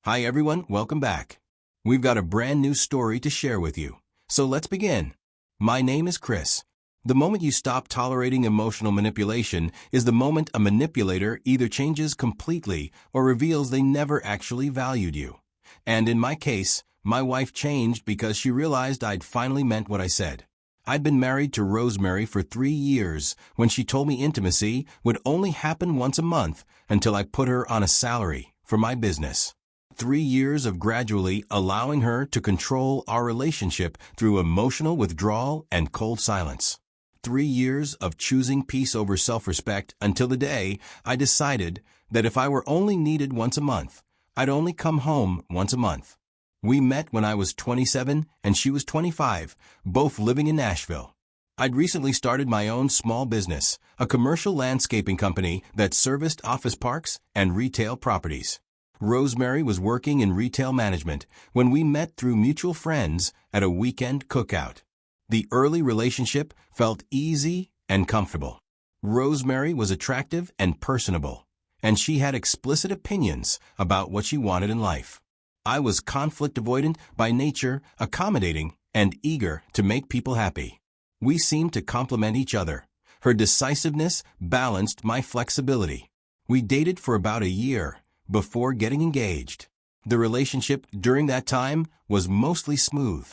Hi everyone, welcome back. We've got a brand new story to share with you. So let's begin. My name is Chris. The moment you stop tolerating emotional manipulation is the moment a manipulator either changes completely or reveals they never actually valued you. And in my case, my wife changed because she realized I'd finally meant what I said. I'd been married to Rosemary for 3 years when she told me intimacy would only happen once a month until I put her on a salary for my business. 3 years of gradually allowing her to control our relationship through emotional withdrawal and cold silence. 3 years of choosing peace over self-respect until the day I decided that if I were only needed once a month, I'd only come home once a month. We met when I was 27 and she was 25, both living in Nashville. I'd recently started my own small business, a commercial landscaping company that serviced office parks and retail properties. Rosemary was working in retail management when we met through mutual friends at a weekend cookout. The early relationship felt easy and comfortable. Rosemary was attractive and personable, and she had explicit opinions about what she wanted in life. I was conflict avoidant by nature, accommodating, and eager to make people happy. We seemed to complement each other. Her decisiveness balanced my flexibility. We dated for about a year before getting engaged. The relationship during that time was mostly smooth.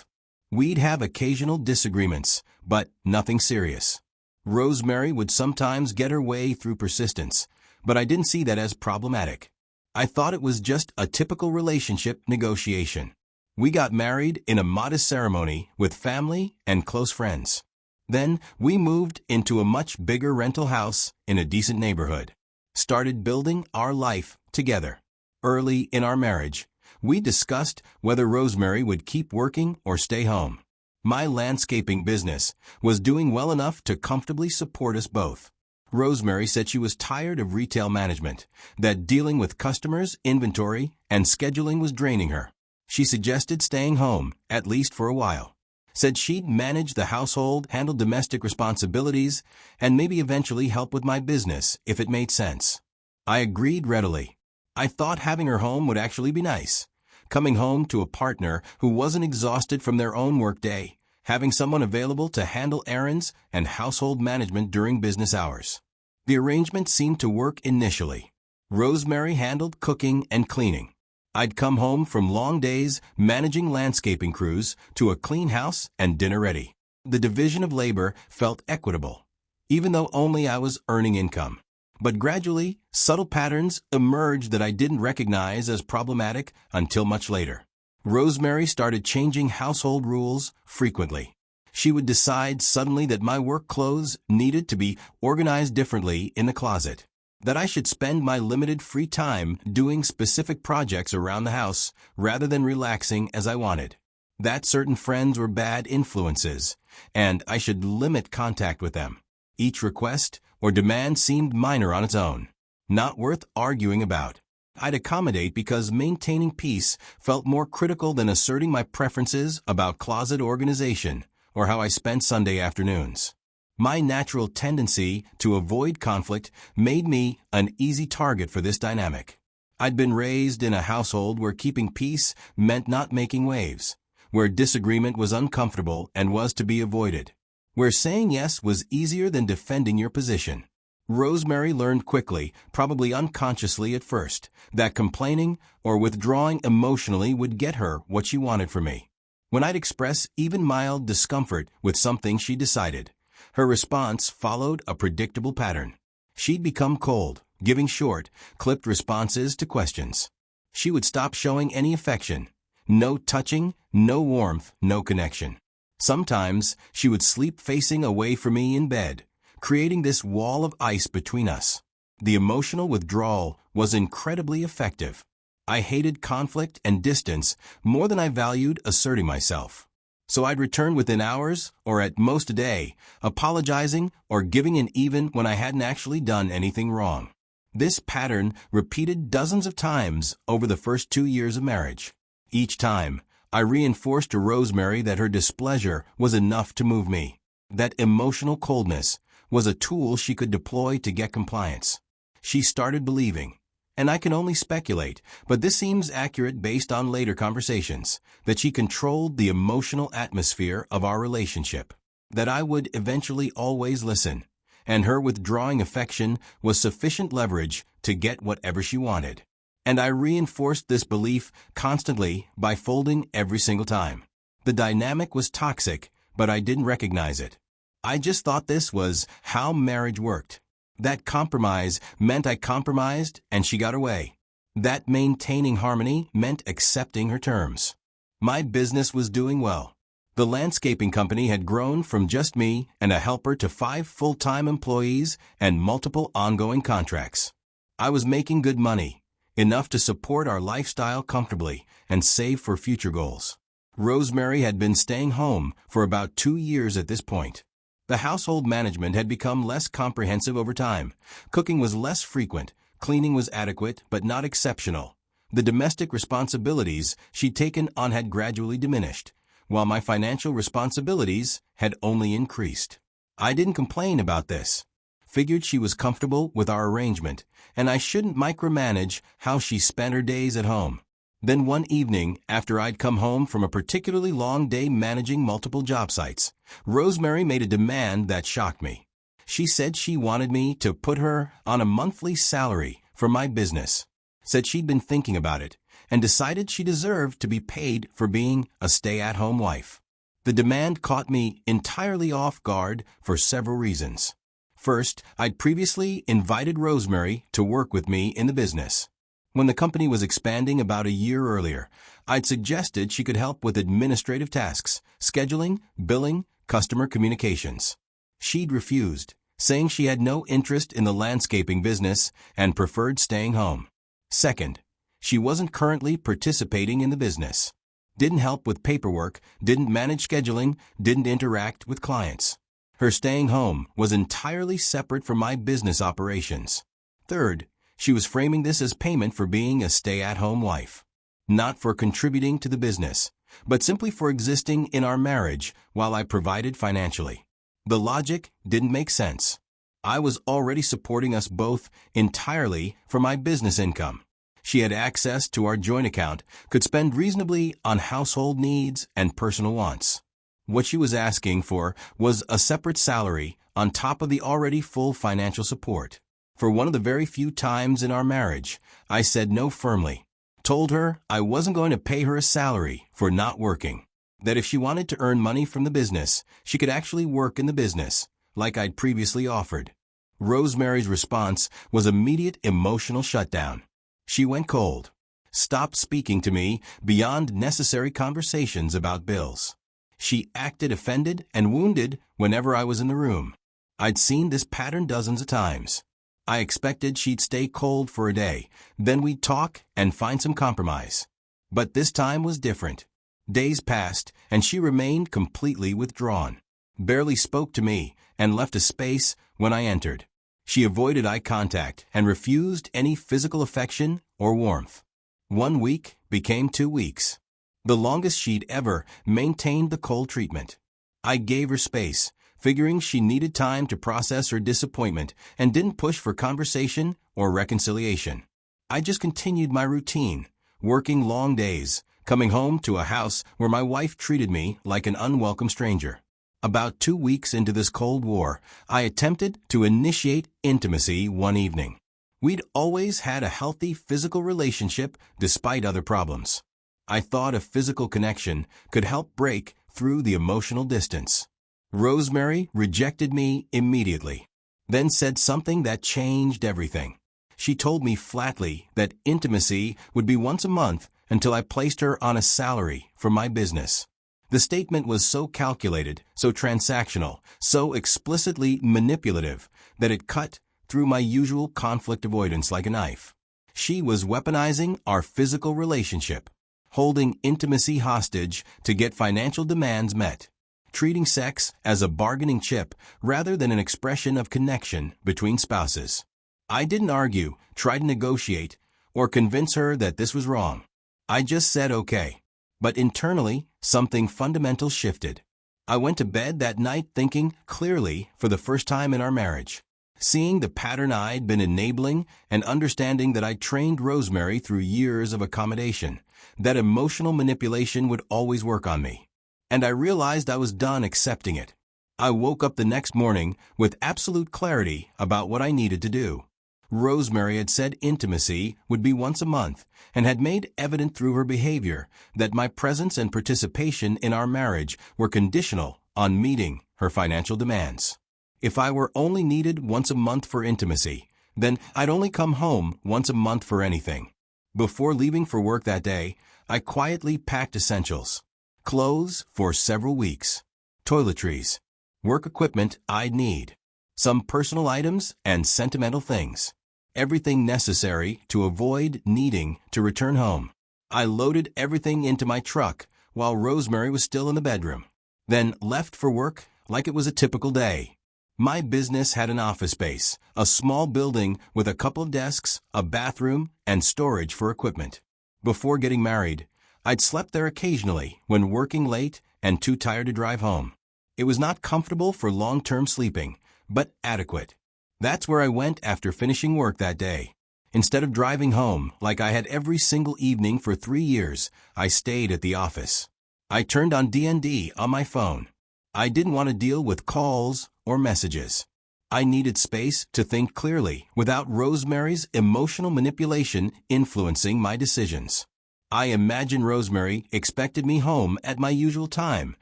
We'd have occasional disagreements, but nothing serious. Rosemary would sometimes get her way through persistence, but I didn't see that as problematic. I thought it was just a typical relationship negotiation. We got married in a modest ceremony with family and close friends. Then we moved into a much bigger rental house in a decent neighborhood. Started building our life together. Early in our marriage, we discussed whether Rosemary would keep working or stay home. My landscaping business was doing well enough to comfortably support us both. Rosemary said she was tired of retail management, that dealing with customers, inventory, and scheduling was draining her. She suggested staying home, at least for a while. Said she'd manage the household, handle domestic responsibilities, and maybe eventually help with my business if it made sense. I agreed readily. I thought having her home would actually be nice. Coming home to a partner who wasn't exhausted from their own workday, having someone available to handle errands and household management during business hours. The arrangement seemed to work initially. Rosemary handled cooking and cleaning. I'd come home from long days managing landscaping crews to a clean house and dinner ready. The division of labor felt equitable, even though only I was earning income. But gradually, subtle patterns emerged that I didn't recognize as problematic until much later. Rosemary started changing household rules frequently. She would decide suddenly that my work clothes needed to be organized differently in the closet, that I should spend my limited free time doing specific projects around the house rather than relaxing as I wanted, that certain friends were bad influences, and I should limit contact with them. Each request or demand seemed minor on its own, not worth arguing about. I'd accommodate because maintaining peace felt more critical than asserting my preferences about closet organization or how I spent Sunday afternoons. My natural tendency to avoid conflict made me an easy target for this dynamic. I'd been raised in a household where keeping peace meant not making waves, where disagreement was uncomfortable and was to be avoided, where saying yes was easier than defending your position. Rosemary learned quickly, probably unconsciously at first, that complaining or withdrawing emotionally would get her what she wanted from me. When I'd express even mild discomfort with something she decided, her response followed a predictable pattern. She'd become cold, giving short, clipped responses to questions. She would stop showing any affection. No touching, no warmth, no connection. Sometimes she would sleep facing away from me in bed, creating this wall of ice between us. The emotional withdrawal was incredibly effective. I hated conflict and distance more than I valued asserting myself. So I'd return within hours, or at most a day, apologizing or giving in even when I hadn't actually done anything wrong. This pattern repeated dozens of times over the first 2 years of marriage. Each time, I reinforced to Rosemary that her displeasure was enough to move me, that emotional coldness was a tool she could deploy to get compliance. She started believing, And I can only speculate, but this seems accurate based on later conversations, that she controlled the emotional atmosphere of our relationship, that I would eventually always listen, and her withdrawing affection was sufficient leverage to get whatever she wanted. And I reinforced this belief constantly by folding every single time. The dynamic was toxic, but I didn't recognize it. I just thought this was how marriage worked. That compromise meant I compromised and she got her way. That maintaining harmony meant accepting her terms. My business was doing well. The landscaping company had grown from just me and a helper to 5 full-time employees and multiple ongoing contracts. I was making good money, enough to support our lifestyle comfortably and save for future goals. Rosemary had been staying home for about 2 years at this point. The household management had become less comprehensive over time. Cooking was less frequent, cleaning was adequate but not exceptional. The domestic responsibilities she'd taken on had gradually diminished, while my financial responsibilities had only increased. I didn't complain about this. Figured she was comfortable with our arrangement, and I shouldn't micromanage how she spent her days at home. Then one evening, after I'd come home from a particularly long day managing multiple job sites, Rosemary made a demand that shocked me. She said she wanted me to put her on a monthly salary for my business. Said she'd been thinking about it and decided she deserved to be paid for being a stay-at-home wife. The demand caught me entirely off guard for several reasons. First, I'd previously invited Rosemary to work with me in the business. When the company was expanding about a year earlier, I'd suggested she could help with administrative tasks, scheduling, billing, customer communications. She'd refused, saying she had no interest in the landscaping business and preferred staying home. Second, she wasn't currently participating in the business. Didn't help with paperwork, didn't manage scheduling, didn't interact with clients. Her staying home was entirely separate from my business operations. Third, she was framing this as payment for being a stay-at-home wife. Not for contributing to the business, but simply for existing in our marriage while I provided financially. The logic didn't make sense. I was already supporting us both entirely from my business income. She had access to our joint account, could spend reasonably on household needs and personal wants. What she was asking for was a separate salary on top of the already full financial support. For one of the very few times in our marriage, I said no firmly. Told her I wasn't going to pay her a salary for not working. That if she wanted to earn money from the business, she could actually work in the business, like I'd previously offered. Rosemary's response was immediate emotional shutdown. She went cold. Stopped speaking to me beyond necessary conversations about bills. She acted offended and wounded whenever I was in the room. I'd seen this pattern dozens of times. I expected she'd stay cold for a day, then we'd talk and find some compromise. But this time was different. Days passed, and she remained completely withdrawn. Barely spoke to me, and left a space when I entered. She avoided eye contact and refused any physical affection or warmth. 1 week became 2 weeks. The longest she'd ever maintained the cold treatment. I gave her space, figuring she needed time to process her disappointment and didn't push for conversation or reconciliation. I just continued my routine, working long days, coming home to a house where my wife treated me like an unwelcome stranger. About 2 weeks into this Cold War, I attempted to initiate intimacy one evening. We'd always had a healthy physical relationship despite other problems. I thought a physical connection could help break through the emotional distance. Rosemary rejected me immediately, then said something that changed everything. She told me flatly that intimacy would be once a month until I placed her on a salary for my business. The statement was so calculated, so transactional, so explicitly manipulative that it cut through my usual conflict avoidance like a knife. She was weaponizing our physical relationship, holding intimacy hostage to get financial demands met, treating sex as a bargaining chip rather than an expression of connection between spouses. I didn't argue, try to negotiate, or convince her that this was wrong. I just said okay. But internally, something fundamental shifted. I went to bed that night thinking clearly for the first time in our marriage. Seeing the pattern I'd been enabling and understanding that I'd trained Rosemary through years of accommodation, that emotional manipulation would always work on me. And I realized I was done accepting it. I woke up the next morning with absolute clarity about what I needed to do. Rosemary had said intimacy would be once a month and had made evident through her behavior that my presence and participation in our marriage were conditional on meeting her financial demands. If I were only needed once a month for intimacy, then I'd only come home once a month for anything. Before leaving for work that day, I quietly packed essentials. Clothes for several weeks. Toiletries. Work equipment I'd need. Some personal items and sentimental things. Everything necessary to avoid needing to return home. I loaded everything into my truck while Rosemary was still in the bedroom, then left for work like it was a typical day. My business had an office space, a small building with a couple of desks, a bathroom, and storage for equipment. Before getting married, I'd slept there occasionally when working late and too tired to drive home. It was not comfortable for long-term sleeping, but adequate. That's where I went after finishing work that day. Instead of driving home like I had every single evening for 3 years, I stayed at the office. I turned on D&D on my phone. I didn't want to deal with calls or messages. I needed space to think clearly without Rosemary's emotional manipulation influencing my decisions. I imagine Rosemary expected me home at my usual time,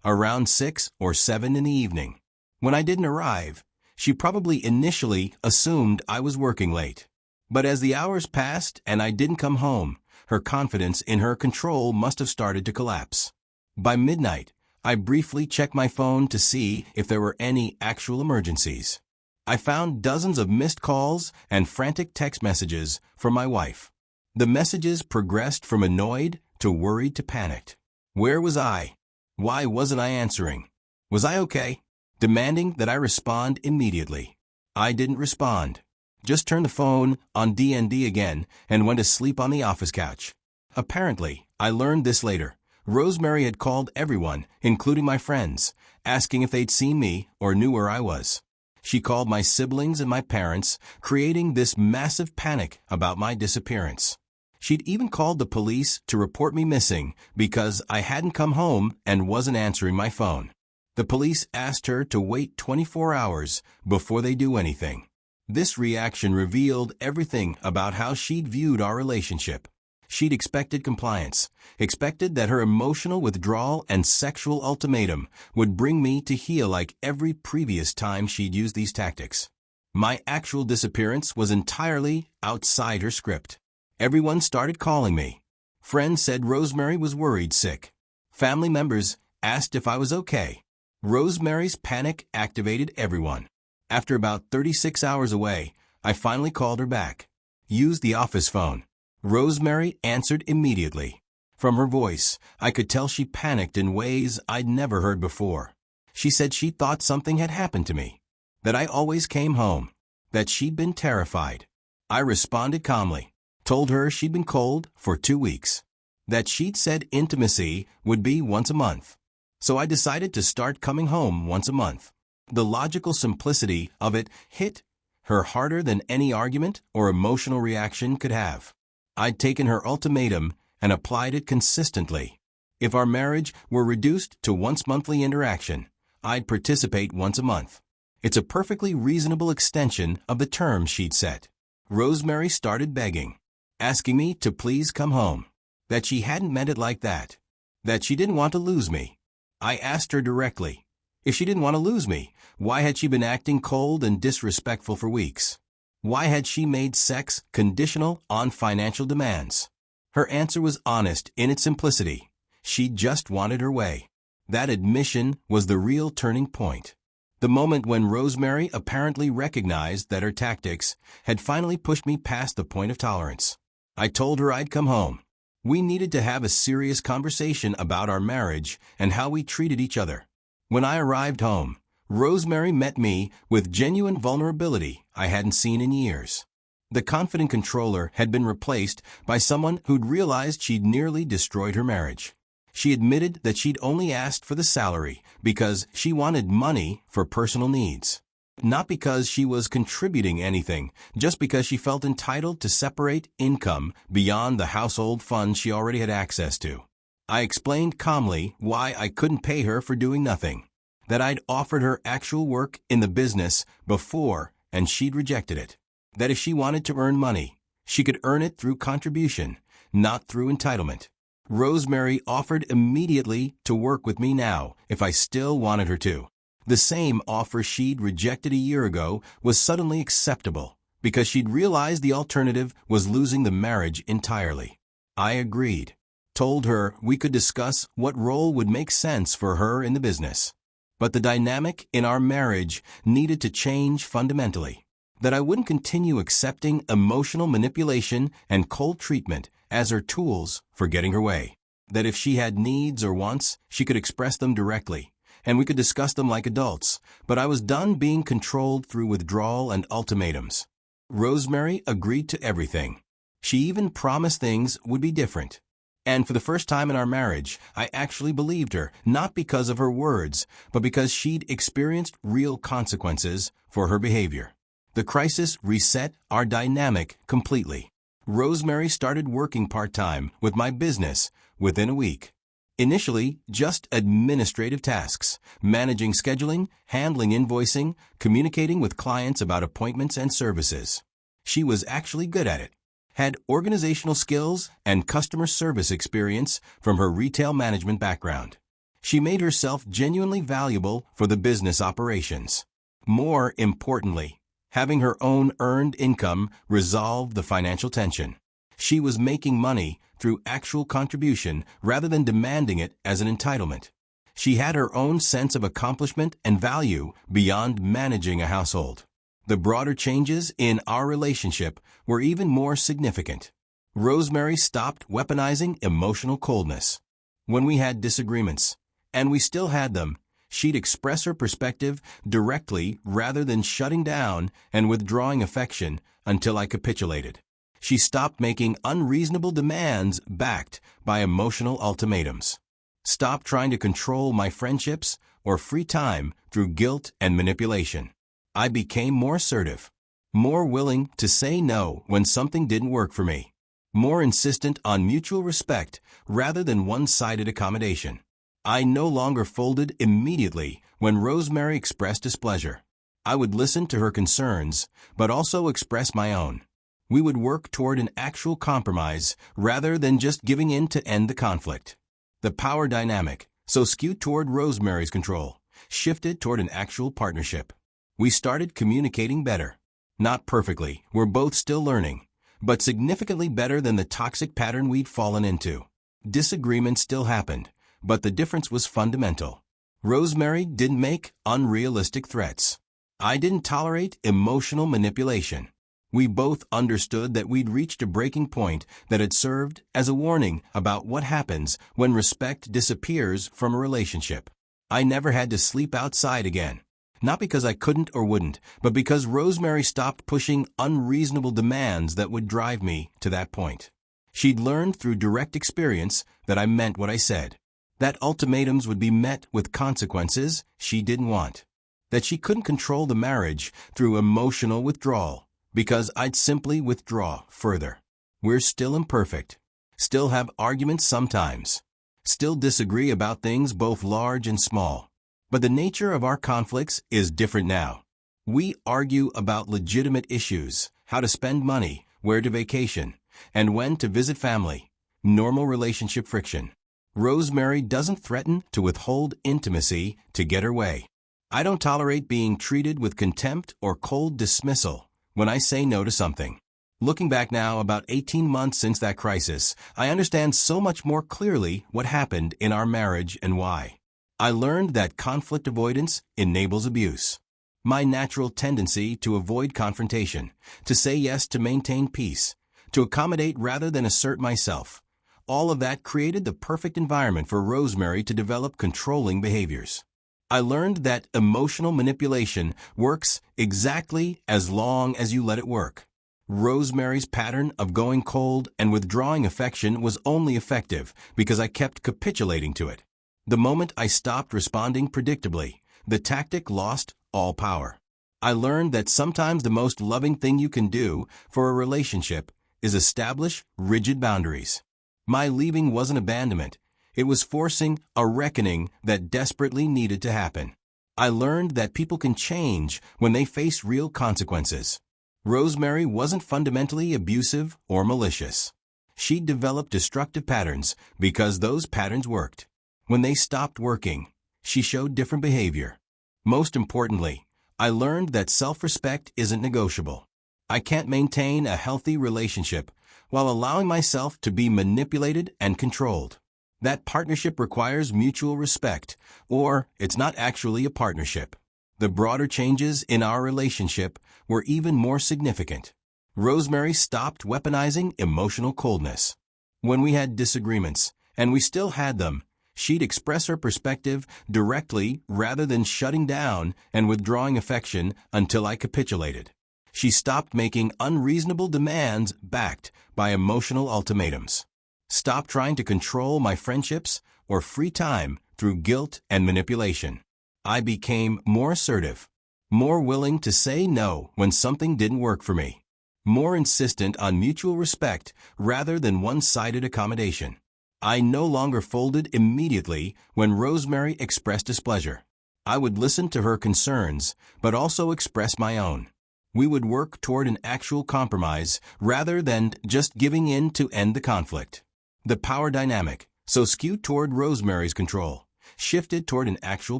around 6 or 7 in the evening. When I didn't arrive, she probably initially assumed I was working late. But as the hours passed and I didn't come home, her confidence in her control must have started to collapse. By midnight, I briefly checked my phone to see if there were any actual emergencies. I found dozens of missed calls and frantic text messages from my wife. The messages progressed from annoyed to worried to panicked. Where was I? Why wasn't I answering? Was I okay? Demanding that I respond immediately. I didn't respond. Just turned the phone on D&D again and went to sleep on the office couch. Apparently, I learned this later. Rosemary had called everyone, including my friends, asking if they'd seen me or knew where I was. She called my siblings and my parents, creating this massive panic about my disappearance. She'd even called the police to report me missing because I hadn't come home and wasn't answering my phone. The police asked her to wait 24 hours before they do anything. This reaction revealed everything about how she'd viewed our relationship. She'd expected compliance, expected that her emotional withdrawal and sexual ultimatum would bring me to heel like every previous time she'd used these tactics. My actual disappearance was entirely outside her script. Everyone started calling me. Friends said Rosemary was worried sick. Family members asked if I was okay. Rosemary's panic activated everyone. After about 36 hours away, I finally called her back. Used the office phone. Rosemary answered immediately. From her voice, I could tell she panicked in ways I'd never heard before. She said she thought something had happened to me, that I always came home, that she'd been terrified. I responded calmly, told her she'd been cold for 2 weeks, that she'd said intimacy would be once a month. So I decided to start coming home once a month. The logical simplicity of it hit her harder than any argument or emotional reaction could have. I'd taken her ultimatum and applied it consistently. If our marriage were reduced to once monthly interaction, I'd participate once a month. It's a perfectly reasonable extension of the terms she'd set. Rosemary started begging, asking me to please come home, that she hadn't meant it like that, that she didn't want to lose me. I asked her directly, if she didn't want to lose me, why had she been acting cold and disrespectful for weeks? Why had she made sex conditional on financial demands? Her answer was honest in its simplicity. She just wanted her way. That admission was the real turning point. The moment when Rosemary apparently recognized that her tactics had finally pushed me past the point of tolerance. I told her I'd come home. We needed to have a serious conversation about our marriage and how we treated each other. When I arrived home, Rosemary met me with genuine vulnerability I hadn't seen in years. The confident controller had been replaced by someone who'd realized she'd nearly destroyed her marriage. She admitted that she'd only asked for the salary because she wanted money for personal needs. Not because she was contributing anything, just because she felt entitled to separate income beyond the household funds she already had access to. I explained calmly why I couldn't pay her for doing nothing, that I'd offered her actual work in the business before and she'd rejected it, that if she wanted to earn money, she could earn it through contribution, not through entitlement. Rosemary offered immediately to work with me now if I still wanted her to. The same offer she'd rejected a year ago was suddenly acceptable because she'd realized the alternative was losing the marriage entirely. I agreed, told her we could discuss what role would make sense for her in the business. But the dynamic in our marriage needed to change fundamentally, that I wouldn't continue accepting emotional manipulation and cold treatment as her tools for getting her way, that if she had needs or wants, she could express them directly, and we could discuss them like adults, but I was done being controlled through withdrawal and ultimatums. Rosemary agreed to everything. She even promised things would be different. And for the first time in our marriage, I actually believed her, not because of her words, but because she'd experienced real consequences for her behavior. The crisis reset our dynamic completely. Rosemary started working part-time with my business within a week. Initially, just administrative tasks, managing scheduling, handling invoicing, communicating with clients about appointments and services. She was actually good at it, had organizational skills and customer service experience from her retail management background. She made herself genuinely valuable for the business operations. More importantly, having her own earned income resolved the financial tension. She was making money through actual contribution rather than demanding it as an entitlement. She had her own sense of accomplishment and value beyond managing a household. The broader changes in our relationship were even more significant. Rosemary stopped weaponizing emotional coldness. When we had disagreements, and we still had them, she'd express her perspective directly rather than shutting down and withdrawing affection until I capitulated. She stopped making unreasonable demands backed by emotional ultimatums. Stopped trying to control my friendships or free time through guilt and manipulation. I became more assertive, more willing to say no when something didn't work for me, more insistent on mutual respect rather than one-sided accommodation. I no longer folded immediately when Rosemary expressed displeasure. I would listen to her concerns, but also express my own. We would work toward an actual compromise rather than just giving in to end the conflict. The power dynamic, so skewed toward Rosemary's control, shifted toward an actual partnership. We started communicating better. Not perfectly, we're both still learning, but significantly better than the toxic pattern we'd fallen into. Disagreements still happened, but the difference was fundamental. Rosemary didn't make unrealistic threats. I didn't tolerate emotional manipulation. We both understood that we'd reached a breaking point that had served as a warning about what happens when respect disappears from a relationship. I never had to sleep outside again. Not because I couldn't or wouldn't, but because Rosemary stopped pushing unreasonable demands that would drive me to that point. She'd learned through direct experience that I meant what I said, that ultimatums would be met with consequences she didn't want, that she couldn't control the marriage through emotional withdrawal, because I'd simply withdraw further. We're still imperfect, still have arguments sometimes, still disagree about things both large and small. But the nature of our conflicts is different now. We argue about legitimate issues, how to spend money, where to vacation, and when to visit family. Normal relationship friction. Rosemary doesn't threaten to withhold intimacy to get her way. I don't tolerate being treated with contempt or cold dismissal when I say no to something. Looking back now, about 18 months since that crisis, I understand so much more clearly what happened in our marriage and why. I learned that conflict avoidance enables abuse. My natural tendency to avoid confrontation, to say yes to maintain peace, to accommodate rather than assert myself. All of that created the perfect environment for Rosemary to develop controlling behaviors. I learned that emotional manipulation works exactly as long as you let it work. Rosemary's pattern of going cold and withdrawing affection was only effective because I kept capitulating to it. The moment I stopped responding predictably, the tactic lost all power. I learned that sometimes the most loving thing you can do for a relationship is establish rigid boundaries. My leaving wasn't abandonment. It was forcing a reckoning that desperately needed to happen. I learned that people can change when they face real consequences. Rosemary wasn't fundamentally abusive or malicious. She developed destructive patterns because those patterns worked. When they stopped working, she showed different behavior. Most importantly, I learned that self-respect isn't negotiable. I can't maintain a healthy relationship while allowing myself to be manipulated and controlled. That partnership requires mutual respect, or it's not actually a partnership. The broader changes in our relationship were even more significant. Rosemary stopped weaponizing emotional coldness. When we had disagreements, and we still had them, she'd express her perspective directly rather than shutting down and withdrawing affection until I capitulated. She stopped making unreasonable demands backed by emotional ultimatums. Stop trying to control my friendships or free time through guilt and manipulation. I became more assertive, more willing to say no when something didn't work for me, more insistent on mutual respect rather than one-sided accommodation. I no longer folded immediately when Rosemary expressed displeasure. I would listen to her concerns, but also express my own. We would work toward an actual compromise rather than just giving in to end the conflict. The power dynamic, so skewed toward Rosemary's control, shifted toward an actual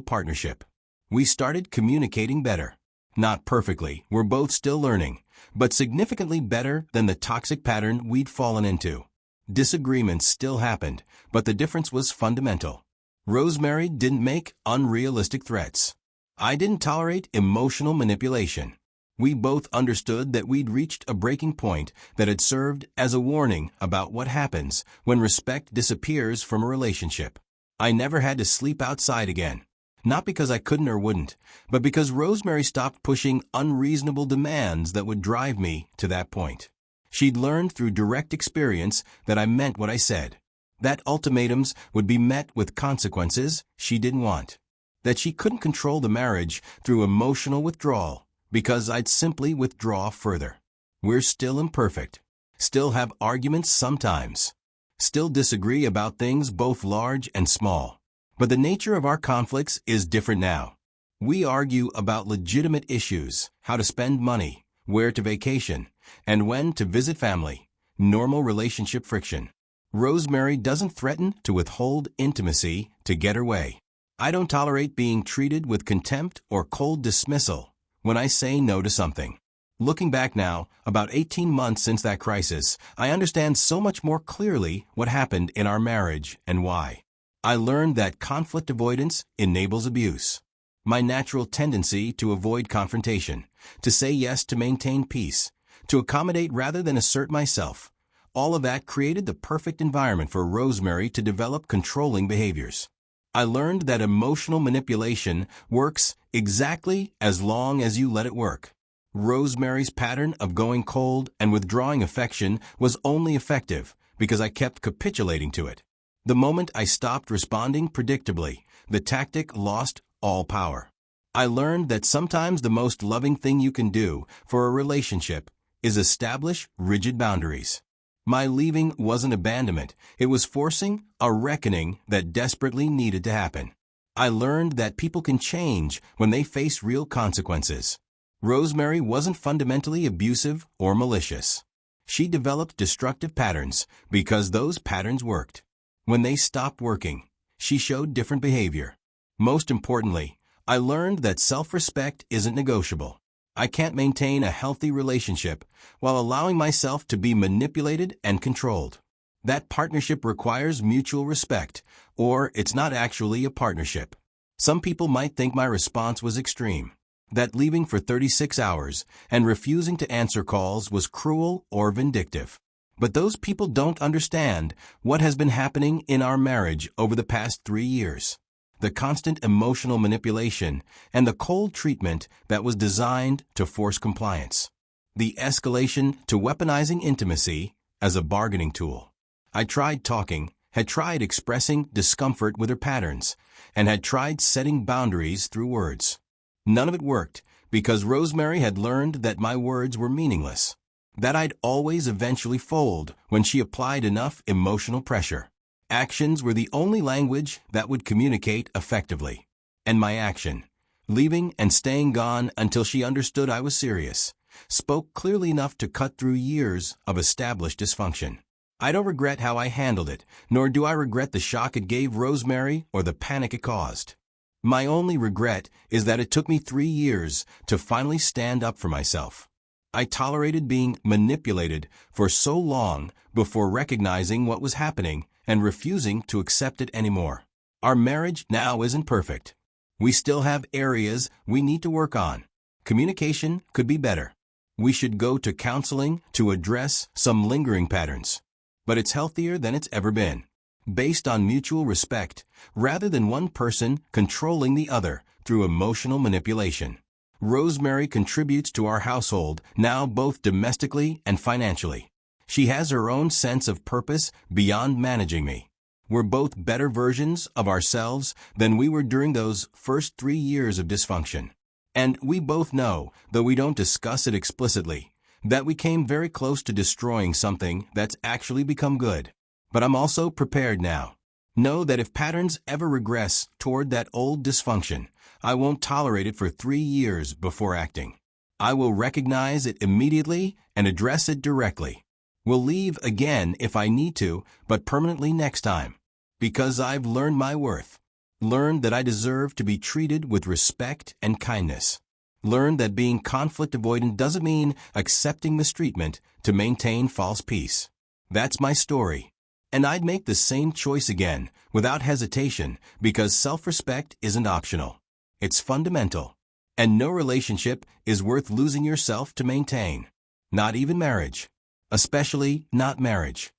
partnership. We started communicating better. Not perfectly, we're both still learning, but significantly better than the toxic pattern we'd fallen into. Disagreements still happened, but the difference was fundamental. Rosemary didn't make unrealistic threats. I didn't tolerate emotional manipulation. We both understood that we'd reached a breaking point that had served as a warning about what happens when respect disappears from a relationship. I never had to sleep outside again. Not because I couldn't or wouldn't, but because Rosemary stopped pushing unreasonable demands that would drive me to that point. She'd learned through direct experience that I meant what I said. That ultimatums would be met with consequences she didn't want. That she couldn't control the marriage through emotional withdrawal, because I'd simply withdraw further. We're still imperfect, still have arguments sometimes, still disagree about things both large and small. But the nature of our conflicts is different now. We argue about legitimate issues, how to spend money, where to vacation, and when to visit family, normal relationship friction. Rosemary doesn't threaten to withhold intimacy to get her way. I don't tolerate being treated with contempt or cold dismissal when I say no to something. Looking back now, about 18 months since that crisis, I understand so much more clearly what happened in our marriage and why. I learned that conflict avoidance enables abuse. My natural tendency to avoid confrontation, to say yes to maintain peace, to accommodate rather than assert myself, all of that created the perfect environment for Rosemary to develop controlling behaviors. I learned that emotional manipulation works exactly as long as you let it work. Rosemary's pattern of going cold and withdrawing affection was only effective because I kept capitulating to it. The moment I stopped responding predictably, the tactic lost all power. I learned that sometimes the most loving thing you can do for a relationship is establish rigid boundaries. My leaving wasn't abandonment, it was forcing a reckoning that desperately needed to happen. I learned that people can change when they face real consequences. Rosemary wasn't fundamentally abusive or malicious. She developed destructive patterns because those patterns worked. When they stopped working, she showed different behavior. Most importantly, I learned that self-respect isn't negotiable. I can't maintain a healthy relationship while allowing myself to be manipulated and controlled. That partnership requires mutual respect, or it's not actually a partnership. Some people might think my response was extreme, that leaving for 36 hours and refusing to answer calls was cruel or vindictive. But those people don't understand what has been happening in our marriage over the past 3 years. The constant emotional manipulation, and the cold treatment that was designed to force compliance. The escalation to weaponizing intimacy as a bargaining tool. I tried talking, had tried expressing discomfort with her patterns, and had tried setting boundaries through words. None of it worked because Rosemary had learned that my words were meaningless, that I'd always eventually fold when she applied enough emotional pressure. Actions were the only language that would communicate effectively. And my action, leaving and staying gone until she understood I was serious, spoke clearly enough to cut through years of established dysfunction. I don't regret how I handled it, nor do I regret the shock it gave Rosemary or the panic it caused. My only regret is that it took me 3 years to finally stand up for myself. I tolerated being manipulated for so long before recognizing what was happening and refusing to accept it anymore. Our marriage now isn't perfect. We still have areas we need to work on. Communication could be better. We should go to counseling to address some lingering patterns. But it's healthier than it's ever been, based on mutual respect, rather than one person controlling the other through emotional manipulation. Rosemary contributes to our household now, both domestically and financially. She has her own sense of purpose beyond managing me. We're both better versions of ourselves than we were during those first 3 years of dysfunction. And we both know, though we don't discuss it explicitly, that we came very close to destroying something that's actually become good. But I'm also prepared now. Know that if patterns ever regress toward that old dysfunction, I won't tolerate it for 3 years before acting. I will recognize it immediately and address it directly. We'll leave again if I need to, but permanently next time. Because I've learned my worth. Learned that I deserve to be treated with respect and kindness. Learned that being conflict avoidant doesn't mean accepting mistreatment to maintain false peace. That's my story. And I'd make the same choice again, without hesitation, because self-respect isn't optional. It's fundamental. And no relationship is worth losing yourself to maintain. Not even marriage. Especially not marriage.